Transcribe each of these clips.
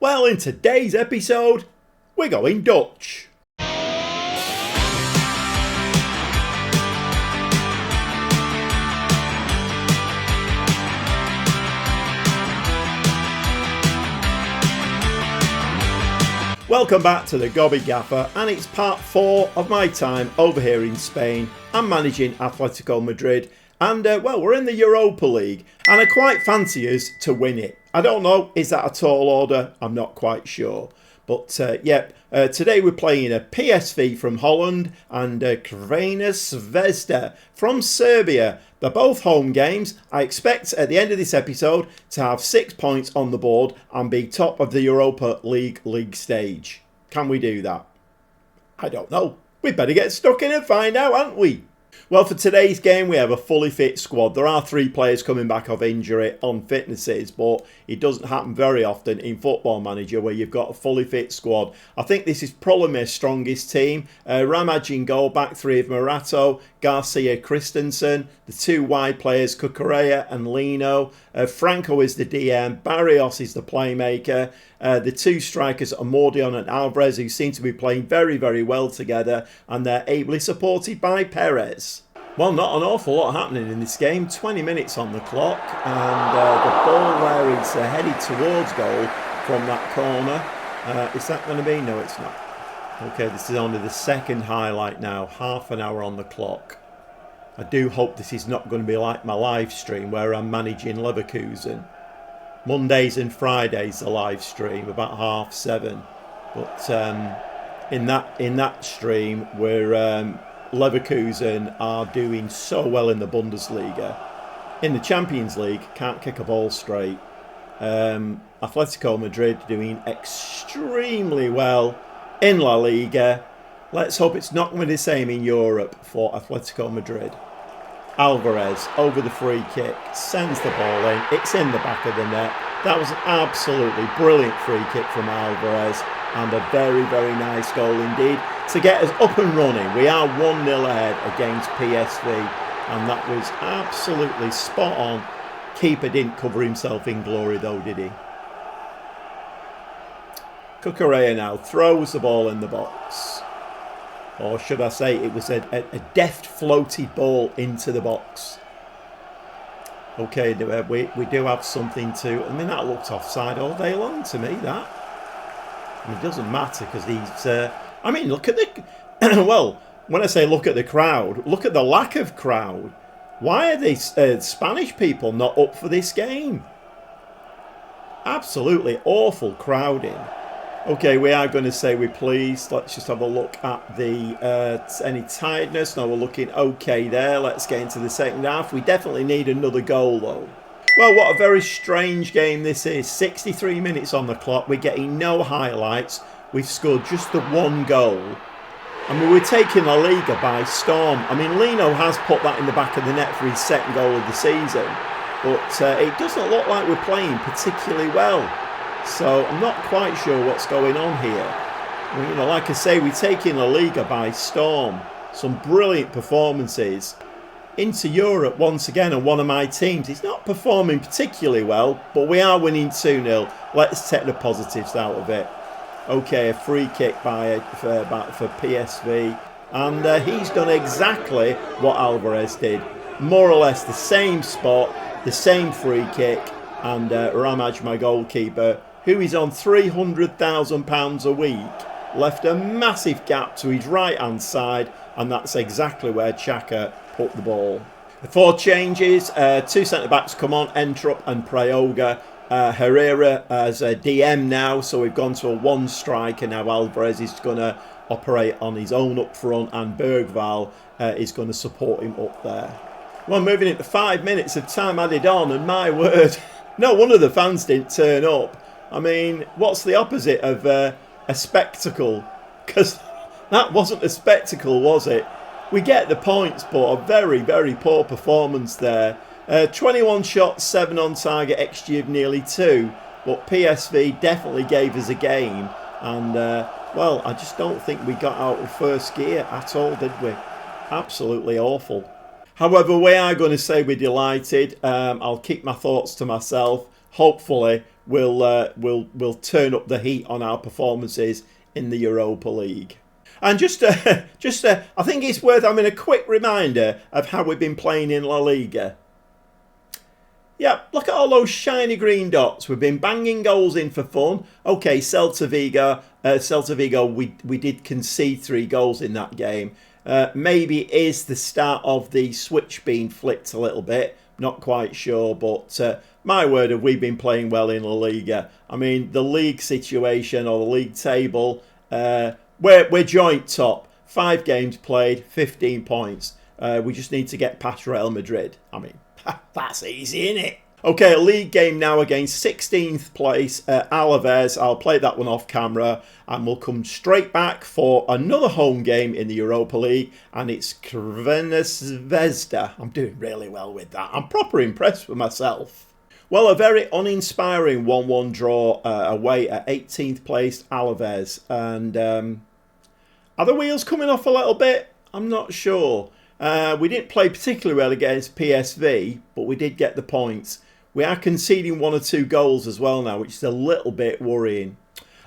Well, in today's episode, we're going Dutch. Welcome back to the Gobby Gaffer, and it's part 4 of my time over here in Spain. I'm managing Atletico Madrid, and well, we're in the Europa League, and I quite fancy us to win it. I don't know, is that a tall order? I'm not quite sure. But today we're playing a PSV from Holland and Crvena Zvezda from Serbia. They're both home games. I expect at the end of this episode to have 6 points on the board and be top of the Europa League stage. Can we do that? I don't know. We better get stuck in and find out, haven't we? Well, for today's game, we have a fully fit squad. There are 3 players coming back off injury on fitnesses, but it doesn't happen very often in Football Manager where you've got a fully fit squad. I think this is probably my strongest team. Ramaj in goal, back 3 of Morato, Garcia, Christensen, the 2 wide players, Cucurella and Lino. Franco is the DM, Barrios is the playmaker. The 2 strikers are Mordion and Alvarez, who seem to be playing very, very well together, and they're ably supported by Perez. Well, not an awful lot happening in this game. 20 minutes on the clock, and the ball there is headed towards goal from that corner. Is that going to be? No, it's not. Okay, this is only the second highlight now. Half an hour on the clock. I do hope this is not going to be like my live stream where I'm managing Leverkusen. Mondays and Fridays the live stream about 7:30. But in that stream where Leverkusen are doing so well in the Bundesliga, in the Champions League can't kick a ball straight. Atletico Madrid doing extremely well in La Liga. Let's hope it's not going to be the same in Europe for Atletico Madrid. Alvarez over the free kick, sends the ball in, it's in the back of the net. That was an absolutely brilliant free kick from Alvarez, and a very, very nice goal indeed to get us up and running. We are 1-0 ahead against PSV, and that was absolutely spot on. Keeper didn't cover himself in glory though, did he? Cucurella now throws the ball in the box. Or should I say it was a deft floated ball into the box. Okay, we do have something to... I mean, that looked offside all day long to me, that. I mean, it doesn't matter because he's... I mean, look at the... well, when I say look at the crowd, look at the lack of crowd. Why are these Spanish people not up for this game? Absolutely awful crowding. Okay, we are going to say we're pleased. Let's just have a look at the any tiredness. No, we're looking okay there. Let's get into the second half. We definitely need another goal, though. Well, what a very strange game this is. 63 minutes on the clock. We're getting no highlights. We've scored just the 1 goal. I mean, we're taking La Liga by storm. I mean, Lino has put that in the back of the net for his 2nd goal of the season. But it doesn't look like we're playing particularly well. So I'm not quite sure what's going on here. Well, you know, like I say, we're taking La Liga by storm. Some brilliant performances. Into Europe once again, and one of my teams is not performing particularly well, but we are winning 2-0. Let's take the positives out of it. Okay, a free kick for PSV, and he's done exactly what Alvarez did. More or less the same spot, the same free kick, and Ramaj, my goalkeeper, who is on £300,000 a week, left a massive gap to his right-hand side, and that's exactly where Xhaka put the ball. 4 changes, 2 centre-backs come on, Entrup and Prayoga. Herrera as a DM now, so we've gone to a 1 striker now. Alvarez is going to operate on his own up front, and Bergvall is going to support him up there. Well, moving into 5 minutes of time added on, and my word, no wonder the fans didn't turn up. I mean, what's the opposite of a spectacle? Because that wasn't a spectacle, was it? We get the points, but a very, very poor performance there. 21 shots, 7 on target, XG of nearly 2. But PSV definitely gave us a game. And, well, I just don't think we got out of first gear at all, did we? Absolutely awful. However, we are going to say we're delighted. I'll keep my thoughts to myself. hopefully we'll turn up the heat on our performances in the Europa League. And I think it's worth having a quick reminder of how we've been playing in La Liga. Yeah, look at all those shiny green dots. We've been banging goals in for fun. Okay, Celta Vigo, we did concede 3 goals in that game. Maybe it is the start of the switch being flipped a little bit. Not quite sure, but my word, have we been playing well in La Liga. I mean, the league situation or the league table, we're joint top. 5 games played, 15 points. We just need to get past Real Madrid. I mean, that's easy, isn't it? Okay, a league game now against 16th place Alaves. I'll play that one off camera, and we'll come straight back for another home game in the Europa League, and it's Crvena Zvezda. I'm doing really well with that. I'm proper impressed with myself. Well, a very uninspiring 1-1 draw away at 18th place Alaves, and are the wheels coming off a little bit? I'm not sure. We didn't play particularly well against PSV, but we did get the points. We are conceding 1 or 2 goals as well now, which is a little bit worrying.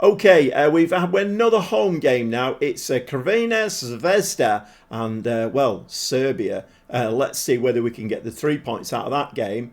Okay, we've had another home game now. It's Crvena Zvezda and, well, Serbia. Let's see whether we can get the 3 points out of that game.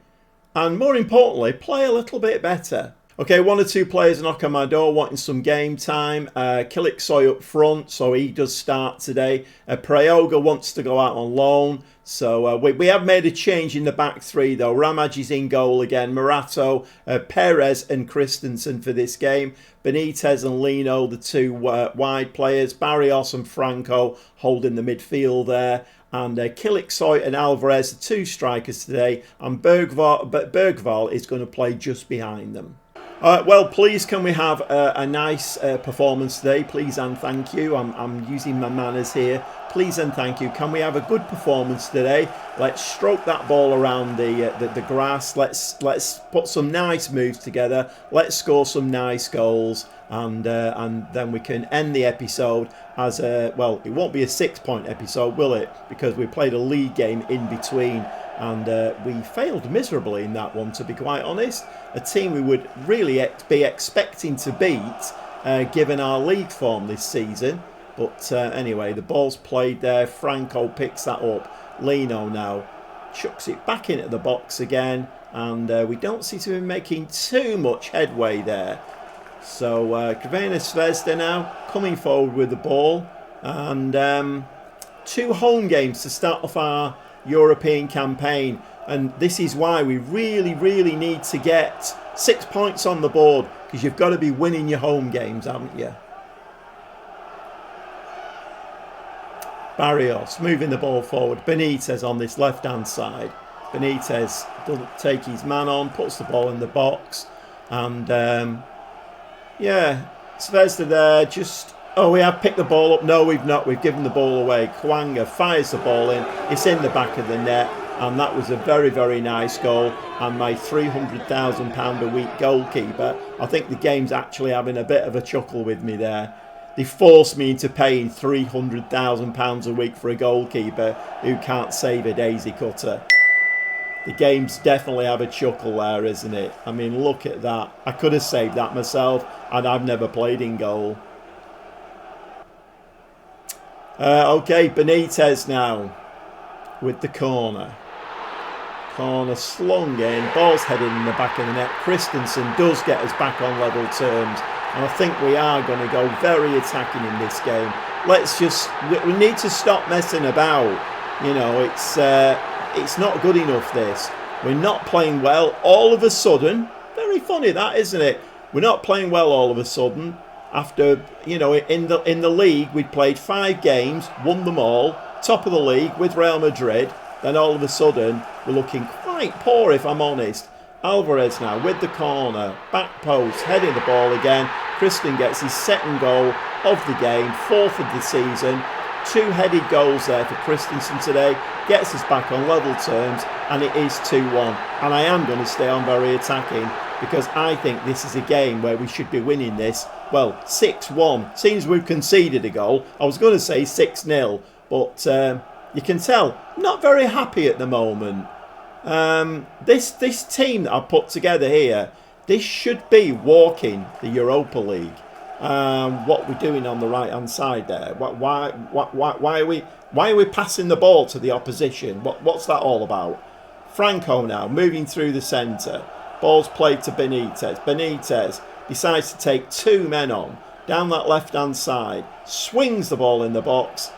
And more importantly, play a little bit better. Okay, 1 or 2 players knock on my door wanting some game time. Kiliksoy up front, so he does start today. Prayoga wants to go out on loan. So we have made a change in the back 3 though. Ramaj is in goal again. Morato, Perez and Christensen for this game. Benitez and Lino, the 2 wide players. Barrios and Franco holding the midfield there. And Kiliksoy and Alvarez, the 2 strikers today. And Bergval is going to play just behind them. Well, please can we have a nice performance today? Please and thank you. I'm using my manners here. Please and thank you. Can we have a good performance today? Let's stroke that ball around the grass. Let's put some nice moves together. Let's score some nice goals. And then we can end the episode as a, well, it won't be a 6-point episode, will it? Because we played a league game in between. And we failed miserably in that one, to be quite honest. A team we would really be expecting to beat, given our league form this season. But anyway, the ball's played there. Franco picks that up. Lino now chucks it back into the box again. And we don't seem to be making too much headway there. So Crvena Zvezda now coming forward with the ball. And 2 home games to start off our European campaign, and this is why we really need to get 6 points on the board, because you've got to be winning your home games, haven't you? Barrios moving the ball forward. Benitez on this left hand side. Benitez doesn't take his man on, puts the ball in the box, and yeah, Zvezda there just. Oh, we have picked the ball up. No, we've not. We've given the ball away. Kwanga fires the ball in. It's in the back of the net. And that was a very nice goal. And my £300,000 a week goalkeeper, I think the game's actually having a bit of a chuckle with me there. They forced me into paying £300,000 a week for a goalkeeper who can't save a daisy cutter. The game's definitely have a chuckle there, isn't it? I mean, look at that. I could have saved that myself, and I've never played in goal. Okay, Benitez now with the corner. Corner slung in, ball's headed in the back of the net. Christensen does get us back on level terms, and I think we are going to go very attacking in this game. We need to stop messing about. You know, it's not good enough, this. We're not playing well all of a sudden. Very funny that, isn't it? We're not playing well all of a sudden. After, you know, in the league, we'd played 5 games, won them all, top of the league with Real Madrid. Then all of a sudden, we're looking quite poor, if I'm honest. Alvarez now with the corner, back post, heading the ball again. Christian gets his 2nd goal of the game, 4th of the season. 2 headed goals there for Christensen today. Gets us back on level terms, and it is 2-1. And I am going to stay on very attacking, because I think this is a game where we should be winning this. Well, 6-1. Seems we've conceded a goal. I was going to say 6-0, but you can tell, not very happy at the moment. This team that I've put together here, This should be walking the Europa League. What we're doing on the right hand side there? Why are we passing the ball to the opposition? What's that all about? Franco now moving through the centre. Ball's played to Benitez. Benitez decides to take 2 men on down that left hand side. Swings the ball in the box.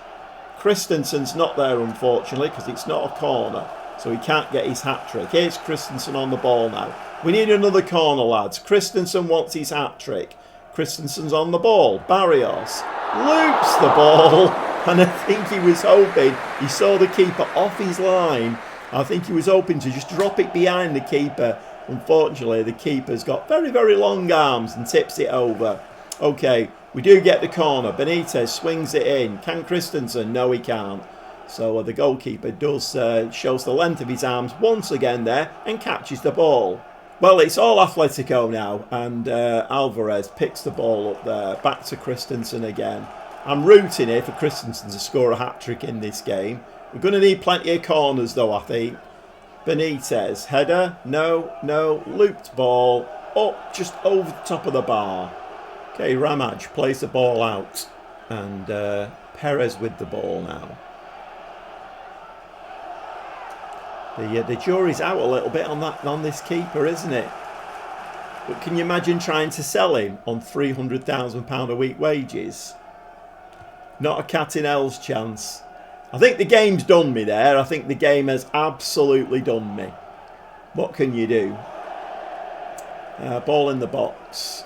Christensen's not there, unfortunately, because it's not a corner, so he can't get his hat-trick. Here's Christensen on the ball now. We need another corner, lads. Christensen wants his hat-trick. Christensen's on the ball. Barrios loops the ball, and I think he was hoping, he saw the keeper off his line. I think he was hoping to just drop it behind the keeper. Unfortunately, the keeper's got very, very long arms and tips it over. Okay, we do get the corner. Benitez swings it in. Can Christensen? No, he can't. So the goalkeeper does shows the length of his arms once again there and catches the ball. Well, it's all Athletico now, and Alvarez picks the ball up there. Back to Christensen again. I'm rooting here for Christensen to score a hat-trick in this game. We're going to need plenty of corners though, I think. Benitez, header, no, looped ball, up just over the top of the bar. Okay, Ramaj plays the ball out, and Perez with the ball now. The jury's out a little bit on this keeper, isn't it? But can you imagine trying to sell him on £300,000 a week wages? Not a cat in hell's chance. I think the game's done me there. I think the game has absolutely done me. What can you do? Ball in the box.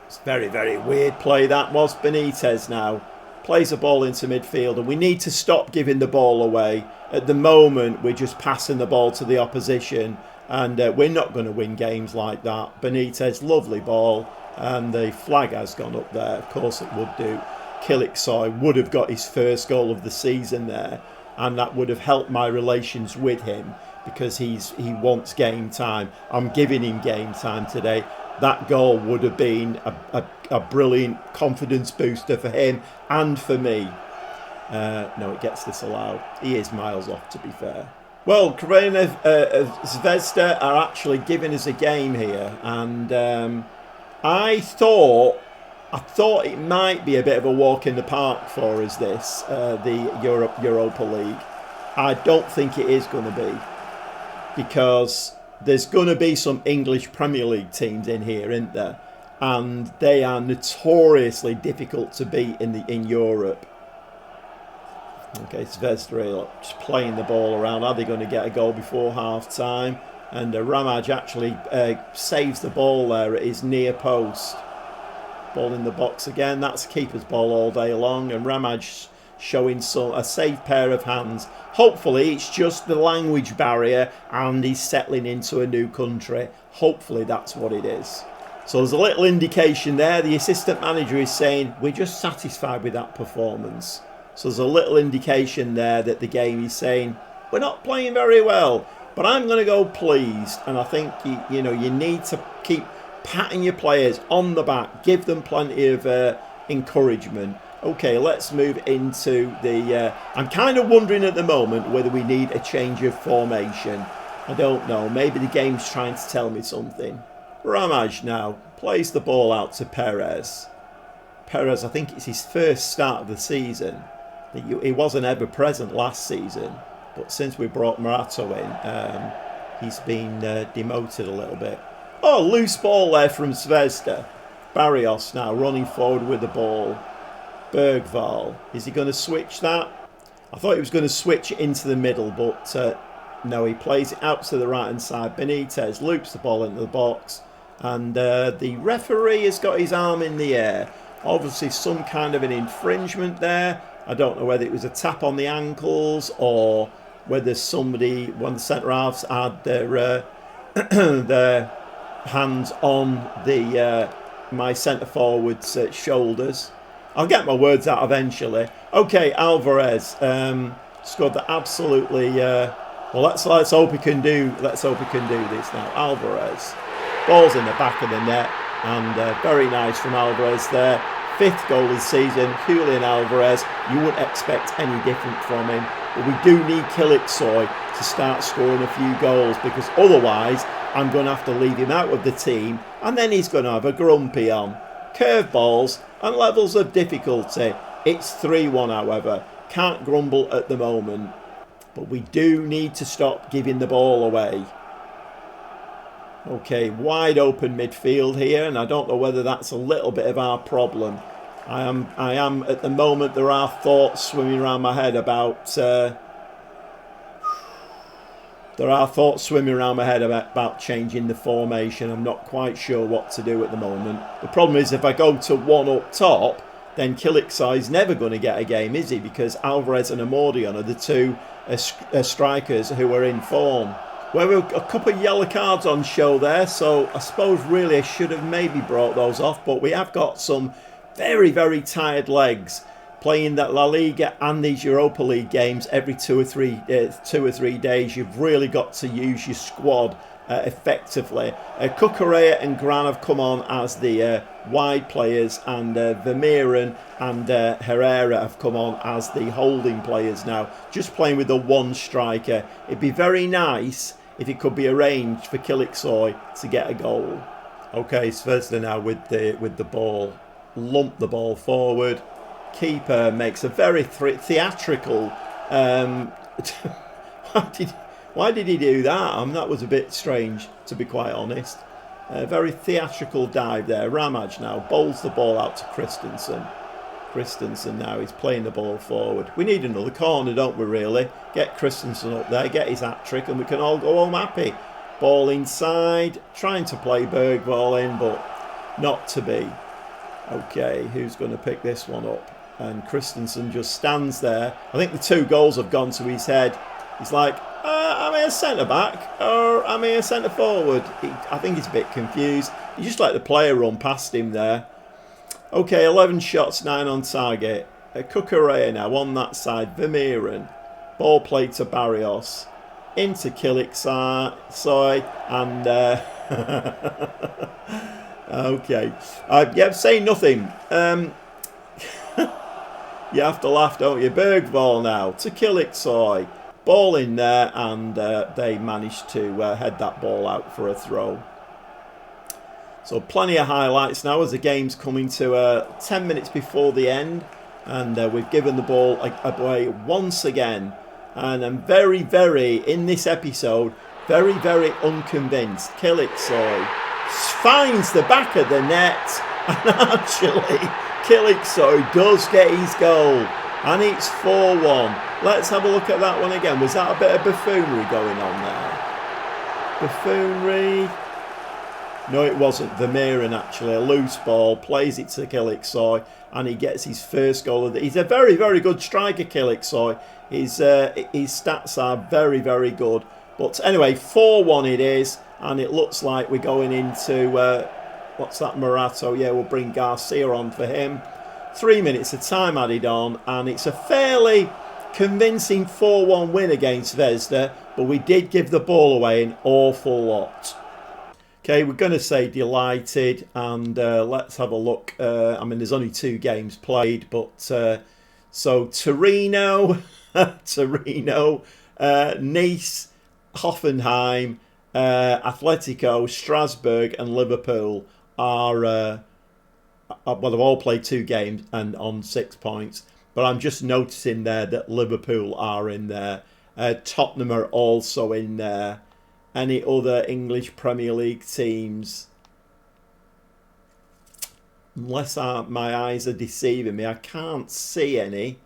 It's very, very weird play that was. Benitez now plays the ball into midfield, and we need to stop giving the ball away. At the moment, we're just passing the ball to the opposition, and we're not going to win games like that. Benitez, lovely ball, and the flag has gone up there. Of course it would do. Kiliksoy would have got his first goal of the season there, and that would have helped my relations with him because he wants game time. I'm giving him game time today. That goal would have been a brilliant confidence booster for him and for me. No, it gets disallowed. He is miles off, to be fair. Well, Crvena Zvezda are actually giving us a game here, and I thought it might be a bit of a walk in the park for us, this, the Europa League. I don't think it is going to be, because there's going to be some English Premier League teams in here, isn't there? And they are notoriously difficult to beat in Europe. Okay, Zvezda just playing the ball around. Are they going to get a goal before half-time? And Ramaj actually saves the ball there at his near post. Ball in the box again. That's keeper's ball all day long, and Ramaj showing a safe pair of hands. Hopefully it's just the language barrier and he's settling into a new country. Hopefully that's what it is. So there's a little indication there. The assistant manager is saying we're just satisfied with that performance. So there's a little indication there that the game is saying we're not playing very well, but I'm going to go pleased. And I think you need to keep patting your players on the back, give them plenty of encouragement. Okay, let's move into the... I'm kind of wondering at the moment whether we need a change of formation. I don't know. Maybe the game's trying to tell me something. Ramaj now plays the ball out to Perez. Perez, I think it's his first start of the season. He wasn't ever present last season, but since we brought Morato in, he's been demoted a little bit. Oh, loose ball there from Zvezda. Barrios now running forward with the ball. Bergvall, is he going to switch that? I thought he was going to switch into the middle, but no, he plays it out to the right hand side. Benitez loops the ball into the box, and the referee has got his arm in the air. Obviously some kind of an infringement there. I don't know whether it was a tap on the ankles or whether one of the centre halves had their their hands on my centre forward's shoulders. I'll get my words out eventually. Okay, Alvarez scored that absolutely. Well, let's hope he can do. Let's hope he can do this now. Alvarez, ball's in the back of the net, and very nice from Alvarez there. 5th goal of the season. Julian Alvarez. You wouldn't expect any different from him, but we do need Kiliksoy to start scoring a few goals, because otherwise I'm going to have to leave him out of the team, and then he's going to have a grumpy on. Curveballs and levels of difficulty. It's 3-1, however. Can't grumble at the moment. But we do need to stop giving the ball away. Okay, wide open midfield here, and I don't know whether that's a little bit of our problem. I am at the moment, there are thoughts swimming around my head about changing the formation. I'm not quite sure what to do at the moment. The problem is, if I go to one up top, then Kiliksa is never going to get a game, is he? Because Alvarez and Amordion are the two strikers who are in form. Well, we've got a couple of yellow cards on show there, so I suppose really I should have maybe brought those off, but we have got some very, very tired legs playing that La Liga and these Europa League games every 2 or 3 days. You've really got to use your squad effectively. Cucurella and Gran have come on as the wide players, and Vermeeren and Herrera have come on as the holding players now, just playing with the one striker. It'd be very nice if it could be arranged for Kiliksa to get a goal. Okay, Zvezda now with the ball. Lump the ball forward. Keeper makes a very theatrical why did he do that? That was a bit strange, to be quite honest. A very theatrical dive there. Ramaj now bowls the ball out to Christensen. Christensen now is playing the ball forward. We need another corner, don't we, really? Get Christensen up there, get his hat-trick, and we can all go home happy. Ball inside, trying to play Bergvall in, but not to be. Okay, who's going to pick this one up? And Christensen just stands there. I think the 2 goals have gone to his head. He's like, am I a centre-back or am I a centre-forward? I think he's a bit confused. He just let the player run past him there. Okay, 11 shots, 9 on target. Cucurella now on that side. Vermeeren. Ball played to Barrios. Into Kiliksa. And... okay. Yeah, say nothing. You have to laugh, don't you? Bergvall now to Kiliksa. Ball in there, and they managed to head that ball out for a throw. So plenty of highlights now as the game's coming to 10 minutes before the end, and we've given the ball away once again. And I'm very, very, in this episode, very, very unconvinced. Kiliksa finds the back of the net, and actually Kiliksa does get his goal, and it's 4-1. Let's have a look at that one again. Was that a bit of buffoonery going on there? Buffoonery? No, it wasn't. Vermeeren actually, a loose ball, plays it to Kiliksa, and he gets his first goal of the... He's a very, very good striker, Kiliksa. His stats are very, very good. But anyway, 4-1 it is, and it looks like we're going into... what's that, Morato? Yeah, we'll bring Garcia on for him. 3 minutes of time added on, and it's a fairly convincing 4-1 win against Zvezda, but we did give the ball away an awful lot. Okay, we're going to say delighted, and let's have a look. I mean, there's only 2 games played, but so Torino, Nice, Hoffenheim, Atletico, Strasbourg, and Liverpool are well, they've all played 2 games and on 6 points. But I'm just noticing there that Liverpool are in there. Tottenham are also in there. Any other English Premier League teams? Unless my eyes are deceiving me, I can't see any.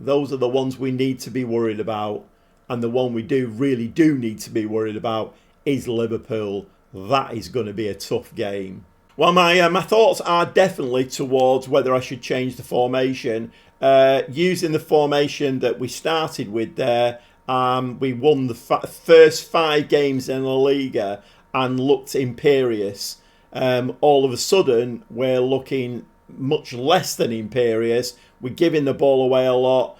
Those are the ones we need to be worried about. And the one we really do need to be worried about is Liverpool. That is going to be a tough game. Well, my thoughts are definitely towards whether I should change the formation. Using the formation that we started with there, we won the first 5 games in La Liga and looked imperious. All of a sudden, we're looking much less than imperious. We're giving the ball away a lot.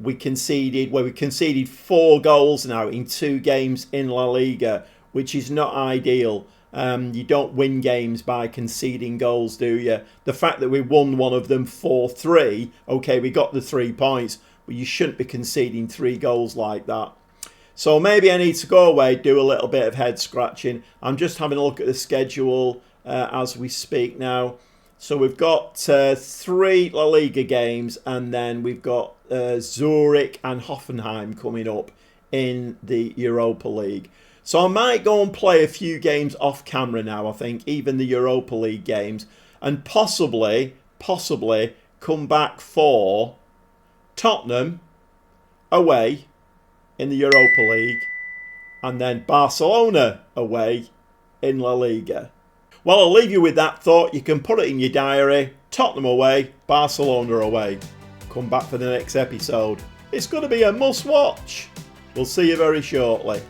We conceded 4 goals now in 2 games in La Liga, which is not ideal. You don't win games by conceding goals, do you? The fact that we won one of them 4-3, okay, we got the 3 points, but you shouldn't be conceding 3 goals like that. So maybe I need to go away, do a little bit of head scratching. I'm just having a look at the schedule as we speak now. So we've got 3 La Liga games, and then we've got Zurich and Hoffenheim coming up in the Europa League. So I might go and play a few games off camera now, I think, even the Europa League games, and possibly come back for Tottenham away in the Europa League, and then Barcelona away in La Liga. Well, I'll leave you with that thought. You can put it in your diary. Tottenham away, Barcelona away. Come back for the next episode. It's going to be a must watch. We'll see you very shortly.